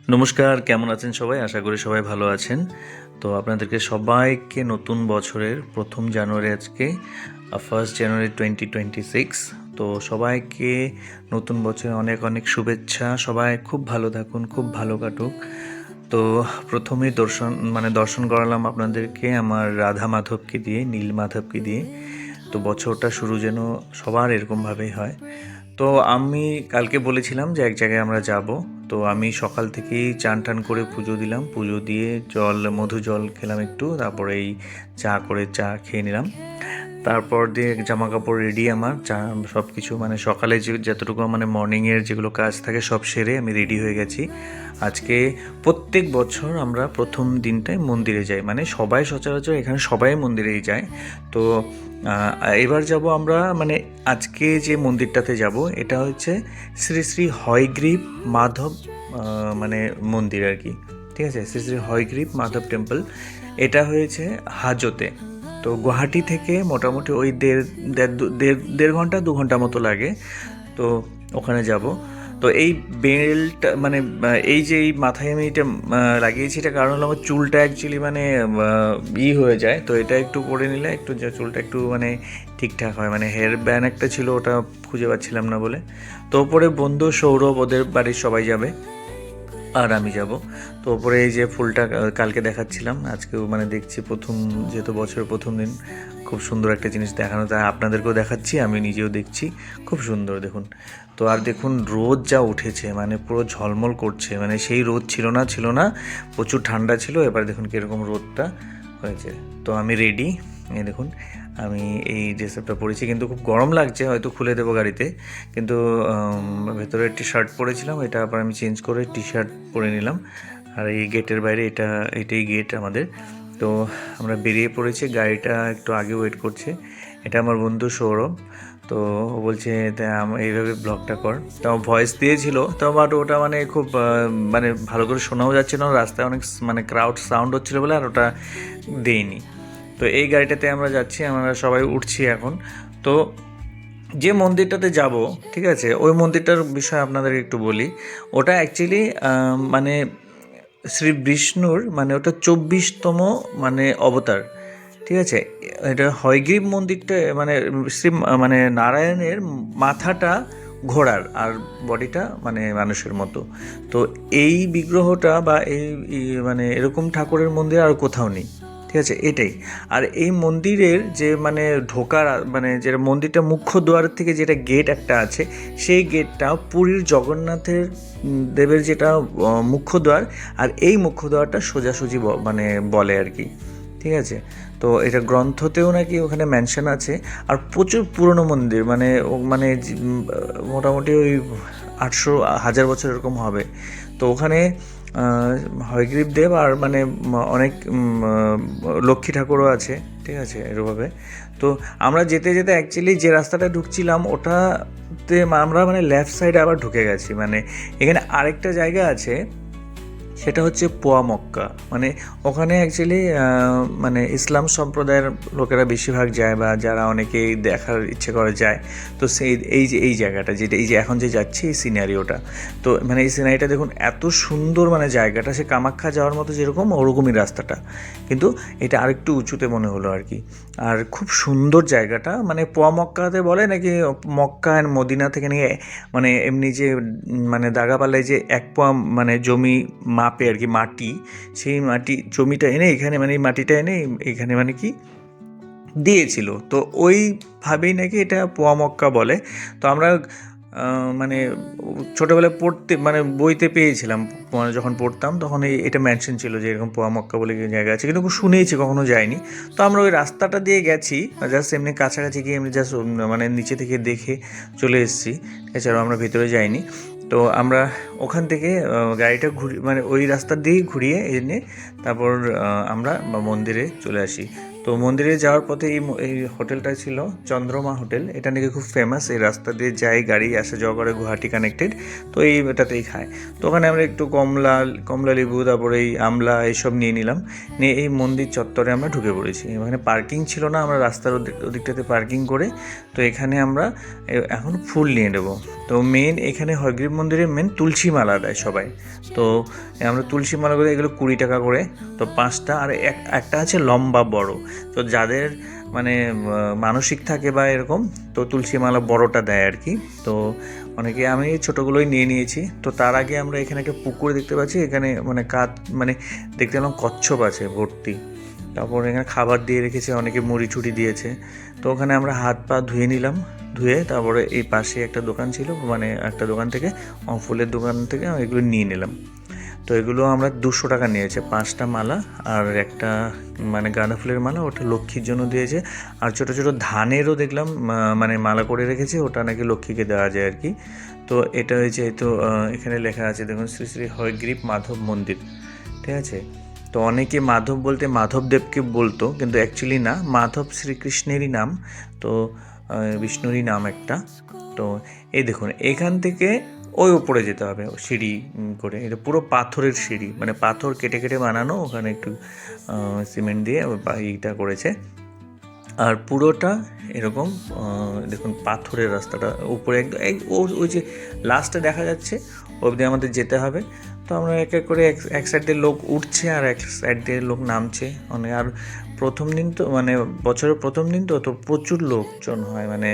নমস্কার, কেমন আছেন সবাই? আশা করি সবাই ভালো আছেন। তো আপনাদেরকে সবাইকে নতুন বছরের ১ম জানুয়ারি আজকে 1st জানুয়ারি 2026। তো সবাইকে নতুন বছরে অনেক অনেক শুভেচ্ছা। সবাই খুব ভালো থাকুন, খুব ভালো কাটুক। তো প্রথমেই দর্শন করালাম আপনাদেরকে আমার রাধা মাধবকে দিয়ে, নীল মাধবকে দিয়ে। তো বছরটা শুরু যেন সবার এরকমভাবেই হয়। তো আমি কালকে বলেছিলাম যে এক জায়গায় আমরা যাব। তো আমি সকাল থেকেই চান টান করে পুজো দিলাম, পুজো দিয়ে মধু জল খেলাম একটু, তারপরে এই চা খেয়ে নিলাম। তারপর দিয়ে জামা কাপড় রেডি, আমার চা সব কিছু মানে সকালে যতটুকু মানে মর্নিংয়ের যেগুলো কাজ থাকে সব সেরে আমি রেডি হয়ে গেছি। আজকে প্রত্যেক বছর আমরা প্রথম দিনটায় মন্দিরে যাই, মানে সবাই সচরাচর এখানে সবাই মন্দিরেই যায়। তো এবার যাব আমরা, মানে আজকে যে মন্দিরটাতে যাব এটা হচ্ছে শ্রী শ্রী হয়গ্রীব মাধব মানে মন্দির আর কি। ঠিক আছে, শ্রী শ্রী হয়গ্রীব মাধব টেম্পল। এটা হয়েছে হাজোতে। তো গুয়াহাটি থেকে মোটামুটি ওই দেড় ঘন্টা 2 ঘন্টা মতো লাগে। তো ওখানে যাব। তো এই বেল্ট মানে এই মাথায় আমি এটা লাগিয়েছি, এটা কারণ হলো আমার চুলটা অ্যাকচুয়ালি মানে হয়ে যায়। তো এটা একটু পরে নিলে একটু চুলটা একটু মানে ঠিকঠাক হয়। মানে হেয়ার ব্যান্ড একটা ছিল, ওটা খুঁজে পাচ্ছিলাম না বলে। তো ওপরে বন্ধু সৌরভ, ওদের বাড়ির সবাই যাবে আর আমি যাব। তো ওপরে এই যে ফুলটা কালকে দেখাচ্ছিলাম, আজকেও মানে দেখছি যেহেতু বছরের প্রথম দিন খুব সুন্দর একটা জিনিস দেখানো, তাই আপনাদেরকেও দেখাচ্ছি, আমি নিজেও দেখছি। খুব সুন্দর দেখুন। তো আর দেখুন রোদ যা উঠেছে, মানে পুরো ঝলমল করছে, মানে সেই রোদ ছিল না, প্রচুর ঠান্ডা ছিল। এবার দেখুন কীরকম রোদটা হয়েছে। তো আমি রেডি, এই দেখুন আমি এই ড্রেস আপটা পরেছি, কিন্তু খুব গরম লাগছে, হয়তো খুলে দেবো গাড়িতে। কিন্তু ভেতরে একটি শার্ট পরেছিলাম, এটা আবার আমি চেঞ্জ করে টি শার্ট পরে নিলাম। আর এই গেটের বাইরে এটাই গেট আমাদের। তো আমরা বেরিয়ে পড়েছি, গাড়িটা একটু আগে ওয়েট করছে। এটা আমার বন্ধু সৌরভ। তো ও বলছে এইভাবে ব্লগটা কর। তো আমার ভয়েস দিয়েছিল, তো বাট ওটা মানে খুব মানে ভালো করে শোনাও যাচ্ছে না, রাস্তায় অনেক মানে ক্রাউড সাউন্ড হচ্ছিলো বলে আর ওটা দেইনি। তো এই গাড়িটাতে আমরা যাচ্ছি, আমরা সবাই উঠছি এখন। তো যে মন্দিরটাতে যাব, ঠিক আছে, ওই মন্দিরটার বিষয়ে আপনাদের একটু বলি। ওটা অ্যাকচুয়ালি মানে শ্রী বিষ্ণুর মানে ওটা 24তম মানে অবতার। ঠিক আছে, এটা হয়গ্রীব মন্দিরটা মানে মানে নারায়ণের মাথাটা ঘোড়ার আর বডিটা মানে মানুষের মতো। তো এই বিগ্রহটা বা মানে এরকম ঠাকুরের মন্দির আর কোথাও নেই। ঠিক আছে, এটাই। আর এই মন্দিরের যে মানে মানে যেটা মন্দিরটা মুখ্য দ্বারের থেকে যেটা গেট একটা আছে, সেই গেটটা পুরীর জগন্নাথের দেবের যেটা মুখ্য দ্বার, আর এই মুখ্য দ্বারটা সোজাসুজি মানে বলে আর কি। ঠিক আছে, তো এটা গ্রন্থতেও নাকি ওখানে মেনশন আছে। আর প্রচুর পুরনো মন্দির, মানে মোটামুটি ওই 800-1000 বছর এরকম হবে। তো ওখানে হয়গ্রীব দেব আর মানে অনেক লক্ষ্মী ঠাকুরও আছে। ঠিক আছে, এরভাবে। তো আমরা যেতে যেতে অ্যাকচুয়ালি যে রাস্তাটা ঢুকছিলাম ওটাতে আমরা মানে লেফট সাইডে আবার ঢুকে গেছি। মানে এখানে আরেকটা জায়গা আছে, সেটা হচ্ছে পোয়া মক্কা। মানে ওখানে অ্যাকচুয়ালি মানে ইসলাম সম্প্রদায়ের লোকেরা বেশিরভাগ যায়, বা যারা অনেকেই দেখার ইচ্ছে করে যায়। তো এই জায়গাটা যেটা এই যে এখন যে যাচ্ছি এই সিনারিওটা, তো মানে এই সিনারিটা দেখুন এত সুন্দর, মানে জায়গাটা সে কামাখ্যা যাওয়ার মতো যেরকম ওরকমই রাস্তাটা, কিন্তু এটা আরেকটু উঁচুতে মনে হলো আর কি। আর খুব সুন্দর জায়গাটা, মানে পোয়া মক্কাতে বলে নাকি মক্কা অ্যান্ড মদিনা থেকে নিয়ে মানে এমনি যে মানে দাগাপাল্লায় যে 1 পোয়া মানে জমি মাপে আর কি, মাটি, সেই জমিটা এনে এখানে মানে এই মাটিটা এনে এখানে মানে কি দিয়েছিল। তো ওইভাবেই নাকি এটা পোয়া মক্কা বলে। তো আমরা মানে ছোটোবেলায় মানে বইতে পেয়েছিলাম, মানে যখন পড়তাম তখন এটা মেনশন ছিল যে এরকম পোয়া মক্কা বলে জায়গা আছে, কিন্তু শুনেইছি, কখনো যাইনি। তো আমরা ওই রাস্তাটা দিয়ে গেছি, জাস্ট এমনি কাছাকাছি গিয়ে এমনি জাস্ট মানে নিচে থেকে দেখে চলে এসেছি। এছাড়াও আমরা ভেতরে যাইনি। তো আমরা ওখান থেকে গাড়িটা মানে ওই রাস্তা দিয়েই ঘুরিয়ে এনে তারপর আমরা মন্দিরে চলে আসি। তো তো মন্দিরে যাওয়ার পথে এই হোটেলটা ছিল চন্দ্রমা হোটেল। এটা নাকি খুব ফেমাস, এই রাস্তা দিয়ে যায় গাড়ি আসা যাওয়া করে, গুয়াহাটি কানেক্টেড। তো এটাতেই খায়। তো ওখানে আমরা একটু কমলা লেবু, তারপরে এই আমলা এইসব নিয়ে নিলাম, নিয়ে এই মন্দির চত্বরে আমরা ঢুকে পড়েছি। এখানে পার্কিং ছিল না, আমরা রাস্তার ওদিকটাতে পার্কিং করে তো এখানে আমরা এখন ফুল নিয়ে নেবো। তো মেন এখানে হয়গ্রীব মন্দিরে মেন তুলসী মালা দেয় সবাই। তো আমরা তুলসী মালাগুলো এগুলো 20 টাকা করে, তো 5টা, আর একটা আছে লম্বা বড়। তো যাদের মানে মানসিক থাকে বা এরকম, তো তুলসী মালা বড়টা দেয় আর কি। তো অনেকে, আমি ছোটোগুলোই নিয়ে নিয়েছি। তো তার আগে আমরা এখানে একটা পুকুর দেখতে পাচ্ছি, এখানে মানে দেখতে পেলাম কচ্ছপ আছে ভর্তি। তারপর এখানে খাবার দিয়ে রেখেছে, অনেকে মুড়ি ঠুড়ি দিয়েছে। তো ওখানে আমরা হাত পা ধুয়ে নিলাম, ধুয়ে তারপরে এই পাশে একটা দোকান ছিল, মানে একটা দোকান থেকে, ফুলের দোকান থেকে এগুলো নিয়ে নিলাম। তো এগুলো আমরা 200 টাকা নিয়েছে, 5টা মালা আর একটা মানে গাঁদা ফুলের মালা, ওটা লক্ষ্মীর জন্য দিয়েছে। আর ছোটো ছোটো ধানেরও দেখলাম মানে মালা করে রেখেছে, ওটা নাকি লক্ষ্মীকে দেওয়া যায় আর কি। তো এটা হয়েছে, তো এখানে লেখা আছে দেখুন, শ্রী শ্রী হয়গ্রীব মাধব মন্দির, ঠিক আছে। তো অনেকে মাধব বলতে মাধবদেবকে বলতো, কিন্তু অ্যাকচুয়ালি না, মাধব শ্রীকৃষ্ণেরই নাম, তো বিষ্ণুরই নাম একটা। তো এই দেখুন, এখান থেকে ওই উপরে যেতে হবে সিঁড়ি করে। এটা পুরো পাথরের সিঁড়ি, মানে পাথর কেটে কেটে বানানো, ওখানে একটু সিমেন্ট দিয়ে এইটা করেছে। আর পুরোটা এরকম দেখুন পাথরের রাস্তাটা উপরে একদম ওই যে লাস্টে দেখা যাচ্ছে, অবধি আমাদের যেতে হবে। তো আমরা এক এক করে এক সাইড দিয়ে লোক উঠছে আর এক সাইড দিয়ে লোক নামছে অনেক। আর প্রথম দিন তো মানে বছরের প্রথম দিন তো প্রচুর লোকজন হয় মানে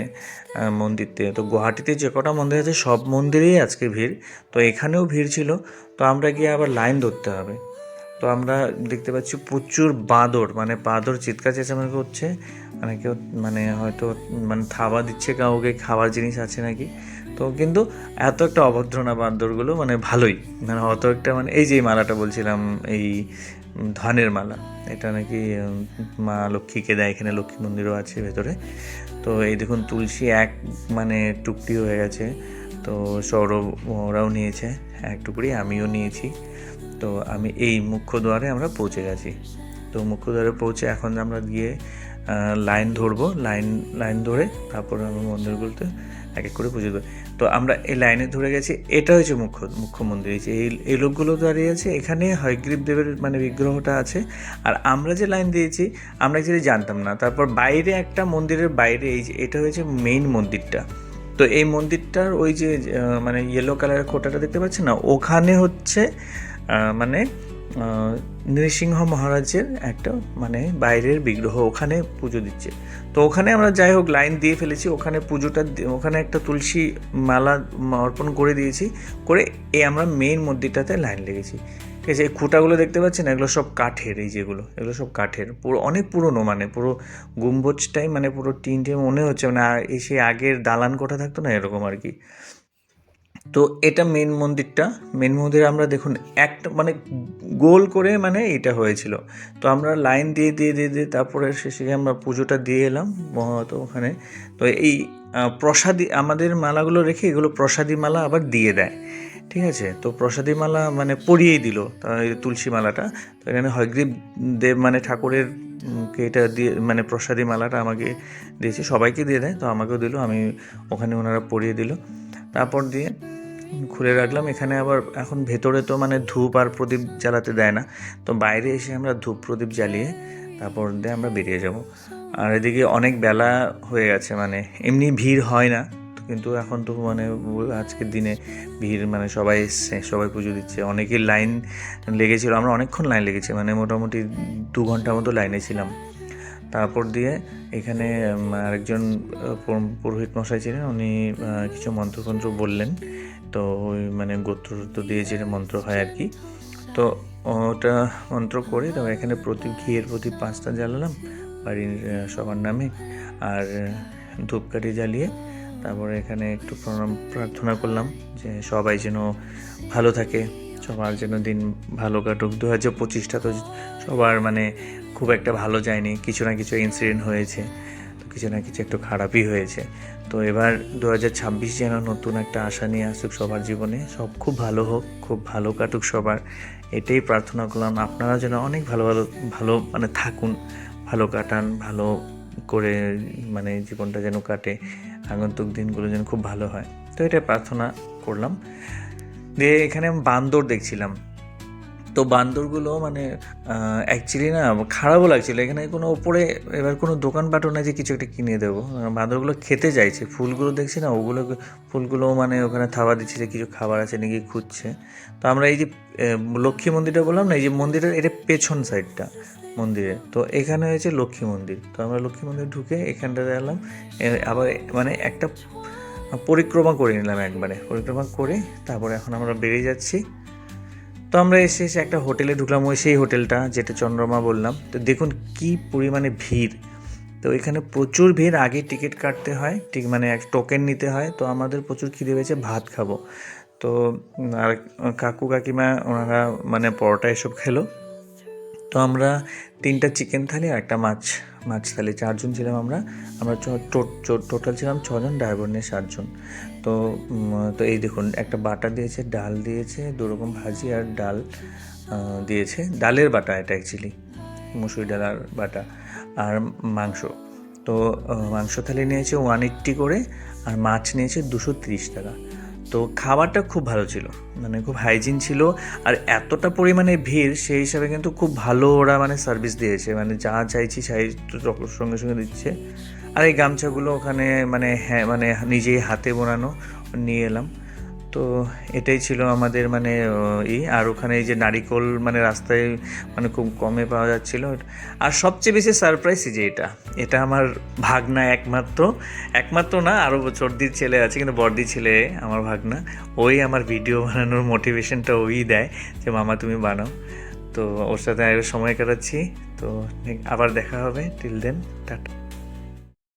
মন্দিরতে। তো গুয়াহাটিতে যে কটা মন্দির আছে সব মন্দিরেই আজকে ভিড়, তো এখানেও ভিড় ছিল। তো আমরা গিয়ে আবার লাইন ধরতে হবে। তো আমরা দেখতে পাচ্ছি প্রচুর বাঁদর, মানে বাঁদর চিৎকার চেঁচামেচি করছে, মানে কেউ মানে হয়তো মানে থাবা দিচ্ছে কাউকে, খাবার জিনিস আছে নাকি। তো কিন্তু এত একটা অভদ্র না বাঁদরগুলো, মানে ভালোই, মানে অত একটা মানে এই যে মালাটা বলছিলাম, এই ধানের মালা, এটা নাকি মা লক্ষ্মীকে দেয়, এখানে লক্ষ্মী মন্দিরও আছে ভেতরে। তো এই দেখুন তুলসী মানে টুকরি হয়ে গেছে। তো সৌরভ ওরাও নিয়েছে এক টুকরি, আমিও নিয়েছি। তো আমি এই মুখ্য দ্বারে আমরা পৌঁছে গেছি। তো মুখ্য দ্বারে পৌঁছে এখন আমরা গিয়ে লাইন ধরবো, লাইন ধরে তারপর আমরা মন্দিরগুলোতে এক এক করে পুজো দেবো। তো আমরা এই লাইনে ধরে গেছি, এটা হচ্ছে মুখ্য মন্দির। এই লোকগুলো দাঁড়িয়ে আছে, এখানে হয়গ্রীব দেবের মানে বিগ্রহটা আছে। আর আমরা যে লাইন দিয়েছি আমরা অ্যাকচুয়ালি জানতাম না। তারপর বাইরে একটা মন্দিরের বাইরে এটা হয়েছে মেইন মন্দিরটা। তো এই মন্দিরটার ওই যে মানে ইয়েলো কালারের খোঁটাটা দেখতে পাচ্ছেন না, ওখানে হচ্ছে মানে নৃসিংহ মহারাজের একটা মানে বাইরের বিগ্রহ, ওখানে পুজো দিচ্ছে। তো ওখানে আমরা যাই হোক লাইন দিয়ে ফেলেছি, ওখানে পুজোটা, ওখানে একটা তুলসী মালা অর্পণ করে দিয়েছি, করে আমরা মেইন মন্দিরটাতে লাইন লেগেছি, ঠিক আছে। এই খুঁটাগুলো দেখতে পাচ্ছেন, এগুলো সব কাঠের, এগুলো সব কাঠের, পুরো অনেক পুরনো, মানে পুরো গম্বুজটাই মানে পুরো টিনটে মনে হচ্ছে, মানে সেই আগের দালান কোঠা থাকতো না এরকম আর কি। তো এটা মেন মন্দিরে আমরা দেখুন একটা মানে গোল করে মানে এটা হয়েছিল। তো আমরা লাইন দিয়ে তারপরে শেষে আমরা পুজোটা দিয়ে এলাম। তো ওখানে তো এই প্রসাদী আমাদের মালাগুলো রেখে এগুলো প্রসাদী মালা আবার দিয়ে দেয়, ঠিক আছে। তো প্রসাদী মালা মানে পরিয়েই দিল তুলসী মালাটা। তো এখানে হয়গ্রীব দেব মানে ঠাকুরের এটা দিয়ে মানে প্রসাদী মালাটা আমাকে দিয়েছে, সবাইকে দিয়ে দেয়, তো আমাকেও দিল, আমি ওখানে ওনারা পরিয়ে দিল। তারপর দিয়ে খুলে রাখলাম। এখানে আবার এখন ভেতরে তো মানে ধূপ আর প্রদীপ জ্বালাতে দেয় না, তো বাইরে এসে আমরা ধূপ প্রদীপ জ্বালিয়ে তারপর দিয়ে আমরা বেরিয়ে যাব। আর এদিকে অনেক বেলা হয়ে গেছে, মানে এমনি ভিড় হয় না, কিন্তু এখন তো মানে আজকের দিনে ভিড়, মানে সবাই এসছে, সবাই পুজো দিচ্ছে, অনেকের লাইন লেগেছিলো, আমরা অনেকক্ষণ লাইন লেগেছি, মানে মোটামুটি 2 ঘন্টা মতো লাইনে ছিলাম। তারপর দিয়ে এখানে আরেকজন পুরোহিত মশাই ছিলেন, উনি কিছু মন্ত্রতন্ত্র বললেন। তো ওই মানে গোত্র দিয়ে যেটা মন্ত্র হয় আর কি, তো ওটা মন্ত্র করে তো এখানে ঘিয়ের প্রদীপ 5টা জ্বালালাম বাড়ির সবার নামে, আর ধূপকাঠি জ্বালিয়ে তারপরে এখানে একটু প্রার্থনা করলাম যে সবাই যেন ভালো থাকে, সবার যেন দিন ভালো কাটুক। 2025টা তো সবার মানে খুব একটা ভালো যায়নি, কিছু না কিছু ইনসিডেন্ট হয়েছে, তো কিছু না কিছু একটু খারাপই হয়েছে। তো এবার 2026 যেন নতুন একটা আশা নিয়ে আসুক সবার জীবনে, সব খুব ভালো হোক, খুব ভালো কাটুক সবার, এটাই প্রার্থনা করলাম। আপনারা যেন অনেক ভালো মানে থাকুন, ভালো কাটান, ভালো করে মানে জীবনটা যেন কাটে, আগন্তুক দিনগুলো যেন খুব ভালো হয়। তো এটা প্রার্থনা করলাম। দিয়ে এখানে আমি বান্দর দেখছিলাম। তো বান্দরগুলো মানে অ্যাকচুয়ালি না খারাপও লাগছিলো। এখানে কোনো ওপরে এবার কোনো দোকানপাটও না যে কিছু একটা কিনে দেবো। বান্দরগুলো খেতে চাইছে, ফুলগুলো দেখছি না, ওগুলো ফুলগুলো মানে ওখানে থাবা দিচ্ছে যে কিছু খাবার আছে নাকি খুঁজছে। তো আমরা এই যে লক্ষ্মী মন্দিরটা বললাম না, এই যে মন্দিরের এটা পেছন সাইডটা মন্দিরের, তো এখানে হয়েছে লক্ষ্মী মন্দির। তো আমরা লক্ষ্মী মন্দির ঢুকে এখানটাতে এলাম, আবার মানে একটা পরিক্রমা করে নিলাম, একবারে পরিক্রমা করে তারপরে এখন আমরা বেরিয়ে যাচ্ছি। তো আমরা এসে একটা হোটেলে ঢুকলাম, ওই সেই হোটেলটা যেটা চন্দ্রমা বললাম। তো দেখুন কি পরিমাণে ভিড়। তো এখানে প্রচুর ভিড়, আগে টিকিট কাটতে হয়, ঠিক মানে এক টোকেন নিতে হয়। তো আমাদের প্রচুর খিদে পেয়েছে, ভাত খাবো। তো আর কাকু কাকিমা ওনারা মানে পরোটা এসব খেলো। তো আমরা 3টা চিকেন থালি আর একটা মাছ থালি, 4জন ছিলাম আমরা টোটাল ছিলাম 6জন, ড্রাইভার নিয়ে 7জন। তো তো এই দেখুন একটা বাটা দিয়েছে, ডাল দিয়েছে, 2 রকম ভাজি আর ডাল দিয়েছে, ডালের বাটা এটা অ্যাকচুয়ালি, মুসুরি ডাল আর বাটা, আর মাংস। তো মাংস থালি নিয়েছে 180 করে, আর মাছ নিয়েছে 230 টাকা। তো খাবারটা খুব ভালো ছিল, মানে খুব হাইজিন ছিল, আর এতটা পরিমাণে ভিড় সেই হিসাবে কিন্তু খুব ভালো ওরা মানে সার্ভিস দিয়েছে, মানে যা চাইছি সেই সঙ্গে সঙ্গে দিচ্ছে। আর এই গামছাগুলো ওখানে মানে হ্যাঁ মানে নিজেই হাতে বোনানো নিয়ে এলাম। তো এটাই ছিল আমাদের মানে আর ওখানে এই যে নারিকল মানে রাস্তায় মানে খুব কমে পাওয়া যাচ্ছিলো। আর সবচেয়ে বেশি সারপ্রাইজ যে এটা আমার ভাগনা, একমাত্র না, আরও চর্দির ছেলে আছে কিন্তু বর্দির ছেলে আমার ভাগনা, ওই আমার ভিডিও বানানোর মোটিভেশনটা ওই দেয় যে মামা তুমি বানাও। তো ওর সাথে সময় কাটাচ্ছি। তো আবার দেখা হবে, টিল দেন টাটা।